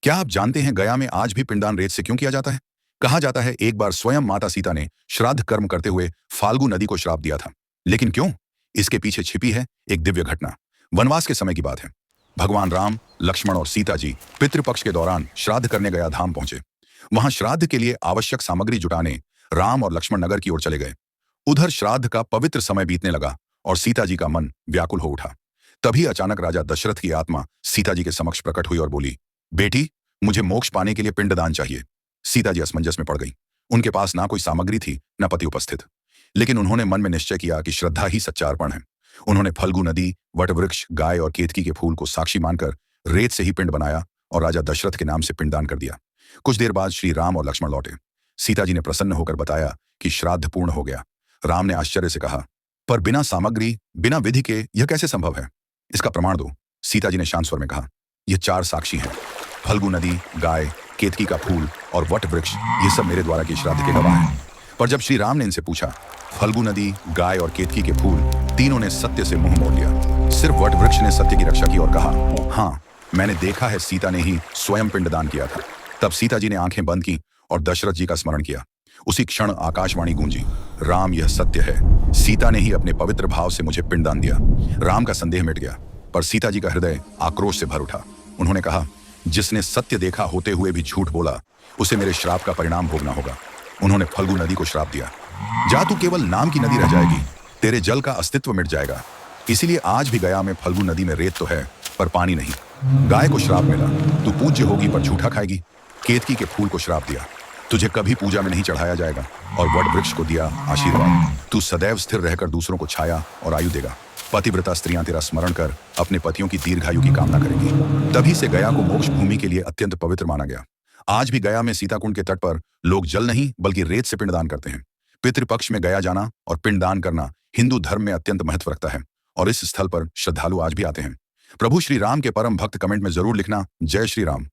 क्या आप जानते हैं गया में आज भी पिंडदान रेत से क्यों किया जाता है? कहा जाता है एक बार स्वयं माता सीता ने श्राद्ध कर्म करते हुए फाल्गु नदी को श्राप दिया था। लेकिन क्यों? इसके पीछे छिपी है एक दिव्य घटना। वनवास के समय की बात है। भगवान राम, लक्ष्मण और सीता जी पितृपक्ष के दौरान श्राद्ध करने गया धाम पहुंचे। वहां श्राद्ध के लिए आवश्यक सामग्री जुटाने राम और लक्ष्मण नगर की ओर चले गए। उधर श्राद्ध का पवित्र समय बीतने लगा और सीता जी का मन व्याकुल हो उठा। तभी अचानक राजा दशरथ की आत्मा सीता जी के समक्ष प्रकट हुई और बोली, बेटी, मुझे मोक्ष पाने के लिए पिंडदान चाहिए। सीता जी असमंजस में पड़ गई। उनके पास ना कोई सामग्री थी, न पति उपस्थित। लेकिन उन्होंने मन में निश्चय किया कि श्रद्धा ही सच्चा अर्पण है। उन्होंने फल्गु नदी, वटवृक्ष, गाय और केतकी के फूल को साक्षी मानकर रेत से ही पिंड बनाया और राजा दशरथ के नाम से पिंडदान कर दिया। कुछ देर बाद श्री राम और लक्ष्मण लौटे। सीता जी ने प्रसन्न होकर बताया कि श्राद्ध पूर्ण हो गया। राम ने आश्चर्य से कहा, पर बिना सामग्री, बिना विधि के यह कैसे संभव है? इसका प्रमाण दो। सीता जी ने शांत स्वर में कहा, ये 4 साक्षी हैं। फल्गु नदी, गाय, केतकी का फूल और वट वृक्ष, ये सब मेरे द्वारा की श्राद्ध के गवाह हैं। पर जब श्री राम ने इनसे पूछा, फल्गु नदी, गाय और केतकी के फूल, तीनों ने सत्य से मुंह मोड़ लिया। सिर्फ वट वृक्ष ने सत्य की रक्षा की और कहा, हाँ, मैंने देखा है, सीता ने ही स्वयं पिंडदान किया था। तब सीता जी ने आंखें बंद की और दशरथ जी का स्मरण किया। उसी क्षण आकाशवाणी गूंजी, राम, यह सत्य है, सीता ने ही अपने पवित्र भाव से मुझे पिंडदान दिया। राम का संदेह मिट गया, पर सीता जी का हृदय आक्रोश से भर उठा। उन्होंने कहा, जिसने सत्य देखा होते हुए भी झूठ बोला, उसे मेरे श्राप का परिणाम भोगना होगा। उन्होंने फल्गु नदी को श्राप दिया, जा तू केवल नाम की नदी रह जाएगी, तेरे जल का अस्तित्व मिट जाएगा। इसीलिए आज भी गया में फल्गु नदी में रेत तो है, पर पानी नहीं। गाय को श्राप मिला, तू पूज्य होगी पर झूठा खाएगी। केतकी के फूल को श्राप दिया, तुझे कभी पूजा में नहीं चढ़ाया जाएगा। और वट वृक्ष को दिया आशीर्वाद, तू सदैव स्थिर रहकर दूसरों को छाया और आयु देगा। पतिव्रता स्त्रियां तेरा स्मरण कर अपने पतियों की दीर्घायु की कामना करेंगी। तभी से गया को मोक्ष भूमि के लिए अत्यंत पवित्र माना गया। आज भी गया में सीताकुंड के तट पर लोग जल नहीं बल्कि रेत से पिंडदान करते हैं। पितृपक्ष में गया जाना और पिंडदान करना हिंदू धर्म में अत्यंत महत्व रखता है और इस स्थल पर श्रद्धालु आज भी आते हैं। प्रभु श्री राम के परम भक्त कमेंट में जरूर लिखना, जय श्री राम।